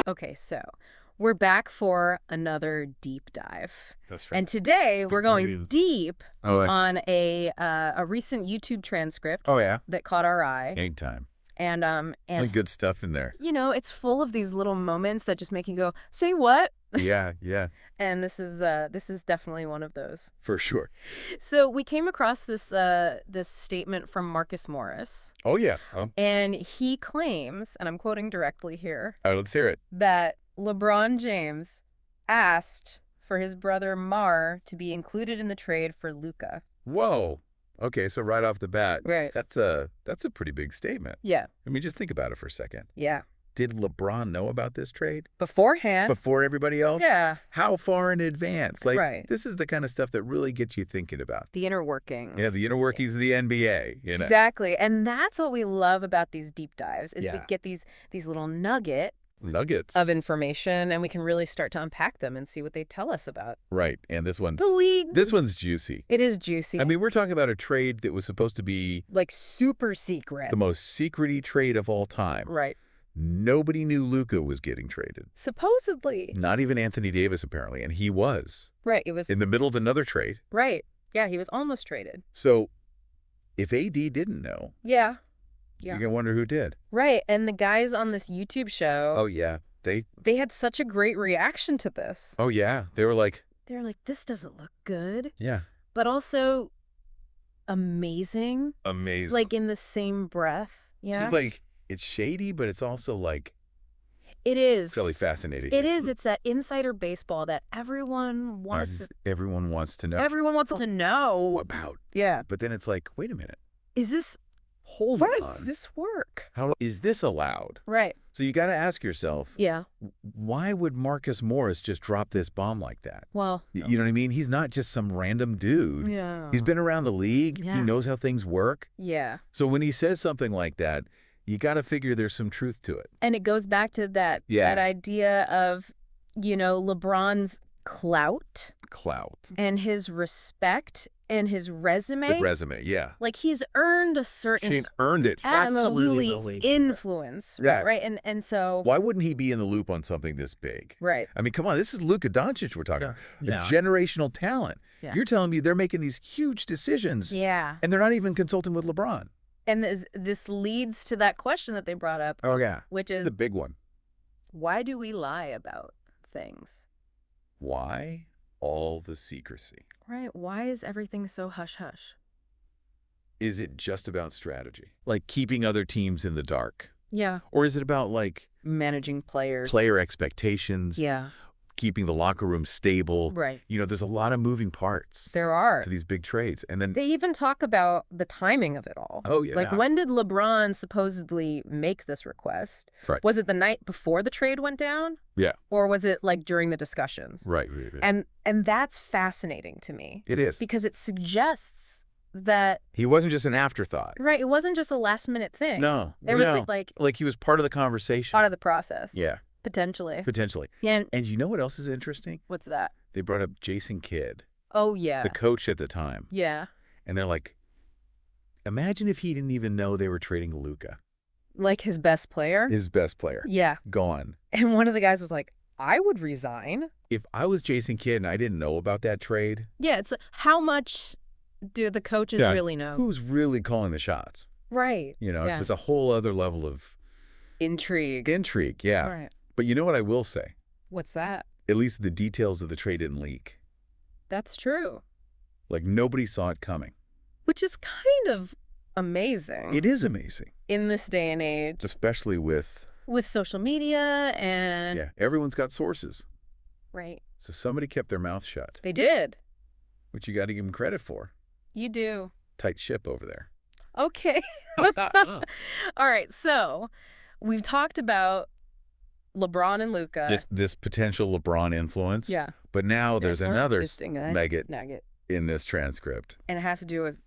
Okay, so we're back for another deep dive. That's right. And today we're going deep on a recent YouTube transcript that caught our eye. Anytime. And Really good stuff in there. you know, it's full of these little moments that just make you go, "Say what?" Yeah. And this is definitely one of those. For sure. So we came across this statement from Marcus Morris. Oh, yeah. And he claims, and I'm quoting directly here, All right, let's hear it. that LeBron James asked for his brother Mar to be included in the trade for Luka. Whoa. Okay, so right off the bat, Right. that's a pretty big statement. Yeah. I mean, just think about it for a second. Yeah. Did LeBron know about this trade? Beforehand. Before everybody else? Yeah. How far in advance? Like, Right. This is the kind of stuff that really gets you thinking about. The inner workings. Yeah, the inner workings of the NBA. You know? Exactly. And that's what we love about these deep dives, is we Yeah. get these little nuggets of information, and we can really start to unpack them and see what they tell us about Right. And this one, the league. this one's juicy. It is juicy. I mean, we're talking about a trade that was supposed to be like super secret. the most secret-y trade of all time. Right. Nobody knew Luka was getting traded. Supposedly. Not even Anthony Davis, apparently. And he was. Right. It was. In the middle of another trade. Right. Yeah, he was almost traded. So if AD didn't know, Yeah. you're going to wonder who did. Right. And the guys on this YouTube show. Oh, yeah. They had such a great reaction to this. Oh, yeah. They were like, this doesn't look good. yeah. But also amazing. Amazing. Like in the same breath. Yeah. It's like, it's shady, but it's also like, it is. really fascinating. It is. It's that insider baseball that everyone wants. Everyone wants to know. Everyone wants to know about. Yeah. But then it's like, wait a minute. Is this. Hold on. How does this work? How is this allowed? Right. So you got to ask yourself, yeah, why would Marcus Morris just drop this bomb like that? Well, you know what I mean? He's not just some random dude. Yeah. He's been around the league. Yeah. He knows how things work. Yeah. So when he says something like that, you got to figure there's some truth to it. And it goes back to that idea of, you know, LeBron's clout and his respect and his resume. The resume, yeah. Like he's earned a certain. She's earned it. Absolutely influence. Yeah. Right. And so. Why wouldn't he be in the loop on something this big? Right. I mean, come on. This is Luka Doncic we're talking about. Yeah. A generational talent. Yeah. You're telling me they're making these huge decisions. Yeah. And they're not even consulting with LeBron. And this leads to that question that they brought up. Oh, yeah. Which is the big one. Why do we lie about things? Why all the secrecy? Right. Why is everything so hush-hush? Is it just about strategy? Like keeping other teams in the dark? Yeah. Or is it about like managing players? Player expectations? Yeah. Keeping the locker room stable. Right. You know, there's a lot of moving parts. There are. To these big trades. And then they even talk about the timing of it all. Oh, yeah. Like when did LeBron supposedly make this request? Right. Was it the night before the trade went down? Yeah. Or was it like during the discussions? Right. And that's fascinating to me. It is. Because it suggests that he wasn't just an afterthought. Right. It wasn't just a last minute thing. No. There was like he was part of the conversation. Part of the process. Yeah. Potentially. Yeah. And you know what else is interesting? What's that? They brought up Jason Kidd. Oh, yeah. The coach at the time. Yeah. And they're like, imagine if he didn't even know they were trading Luka. Like his best player? His best player. Yeah. Gone. And one of the guys was like, I would resign. If I was Jason Kidd and I didn't know about that trade. Yeah. It's how much do the coaches really know? Who's really calling the shots? Right. You know, it's a whole other level of intrigue. Yeah. Right. But you know what I will say? What's that? At least the details of the trade didn't leak. That's true. Like nobody saw it coming. Which is kind of amazing. It is amazing. In this day and age. Especially with social media and... Yeah, everyone's got sources. Right. So somebody kept their mouth shut. They did. Which you got to give them credit for. You do. Tight ship over there. Okay. All right, so we've talked about LeBron and Luka. This potential LeBron influence. Yeah. But now there's another nugget in this transcript. And it has to do with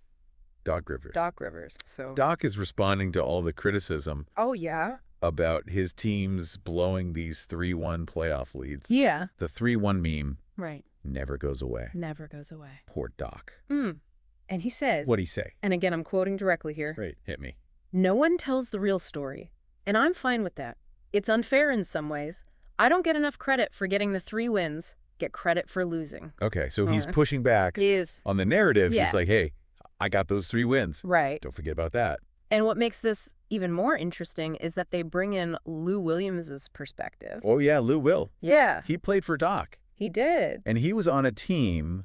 Doc Rivers. So Doc is responding to all the criticism. Oh, yeah. About his teams blowing these 3-1 playoff leads. Yeah. The 3-1 meme. Right. Never goes away. Never goes away. Poor Doc. And he says... What'd he say? And again, I'm quoting directly here. Great. Hit me. No one tells the real story. And I'm fine with that. It's unfair in some ways. I don't get enough credit for getting the 3 wins. Get credit for losing. Okay, so he's pushing back on the narrative. He's like, hey, I got those 3 wins. Right. Don't forget about that. And what makes this even more interesting is that they bring in Lou Williams' perspective. Oh, yeah, Lou Will. Yeah. He played for Doc. He did. And he was on a team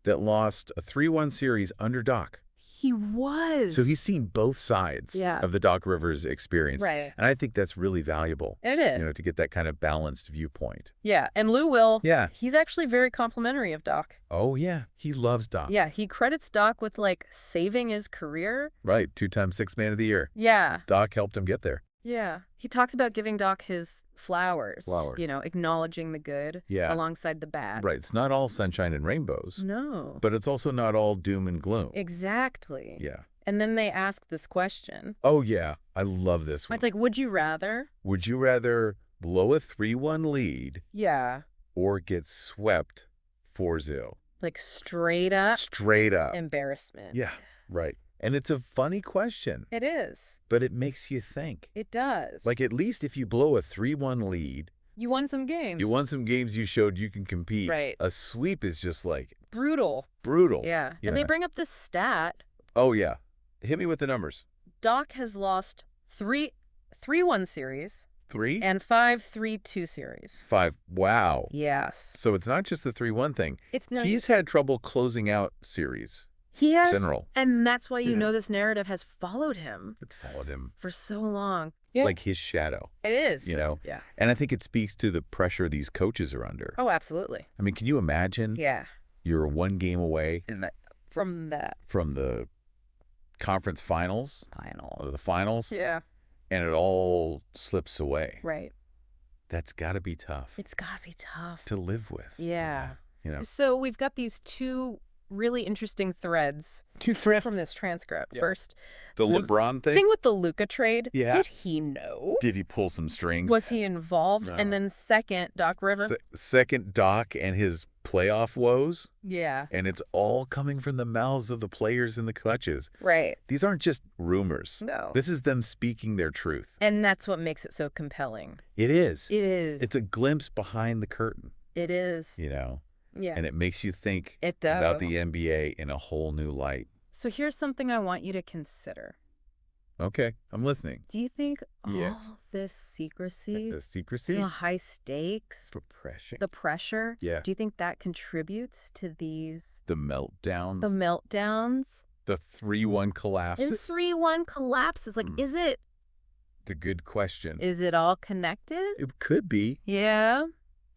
that lost a 3-1 series under Doc. He was. So he's seen both sides of the Doc Rivers experience. Right. And I think that's really valuable. It is. To get that kind of balanced viewpoint. Yeah. And Lou Will, yeah, he's actually very complimentary of Doc. Oh, yeah. He loves Doc. Yeah. He credits Doc with, saving his career. Right. 2-time Sixth Man of the Year. Yeah. Doc helped him get there. Yeah. He talks about giving Doc his flowers. Acknowledging the good alongside the bad. Right. It's not all sunshine and rainbows. No. But it's also not all doom and gloom. Exactly. Yeah. And then they ask this question. Oh, yeah. I love this one. It's like, would you rather? Would you rather blow a 3-1 lead? Yeah. Or get swept 4-0? Straight up. Straight up. Embarrassment. Yeah. Right. And it's a funny question. It is. But it makes you think. It does. At least if you blow a 3-1 lead. You won some games. You won some games. You showed you can compete. Right. A sweep is just brutal. Brutal. Yeah. And they bring up this stat. Oh, yeah. Hit me with the numbers. Doc has lost 3-1 series. 3? And 5 3-2 series. 5. Wow. Yes. So it's not just the 3-1 thing. No, he's had trouble closing out series. He has. General. And that's why you know this narrative has followed him. It's followed him. For so long. It's like his shadow. It is. Yeah. And I think it speaks to the pressure these coaches are under. Oh, absolutely. I mean, can you imagine? Yeah. You're 1 game away. From the conference finals. Or the finals. Yeah. And it all slips away. Right. That's got to be tough. It's got to be tough. To live with. Yeah. So we've got these 2 really interesting threads. 2 threads from this transcript. Yeah. First, the LeBron thing with the Luka trade. Yeah. Did he know? Did he pull some strings? Was he involved? No. And then second, Doc Rivers. Second, Doc and his playoff woes. Yeah. And it's all coming from the mouths of the players and the coaches. Right. These aren't just rumors. No. This is them speaking their truth. And that's what makes it so compelling. It is. It is. It's a glimpse behind the curtain. It is. Yeah. And it makes you think it does. About the NBA in a whole new light. So here's something I want you to consider. Okay, I'm listening. Do you think all this secrecy, the high stakes, the pressure, do you think that contributes to these... The meltdowns? The 3-1 collapses? And 3-1 collapses. Is it... It's a good question. Is it all connected? It could be. Yeah.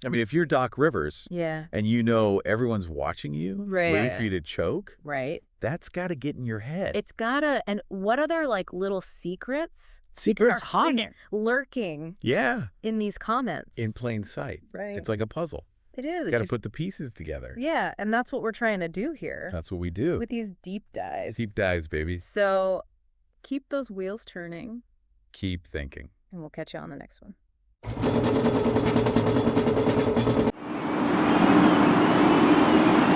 I mean, if you're Doc Rivers, and everyone's watching you, waiting for you to choke, that's got to get in your head. It's got to. And what other little secrets? Secrets lurking. Yeah. In these comments. In plain sight. Right. It's like a puzzle. It is. Got to put the pieces together. Yeah, and that's what we're trying to do here. That's what we do. With these deep dives. Deep dives, baby. So keep those wheels turning. Keep thinking. And we'll catch you on the next one.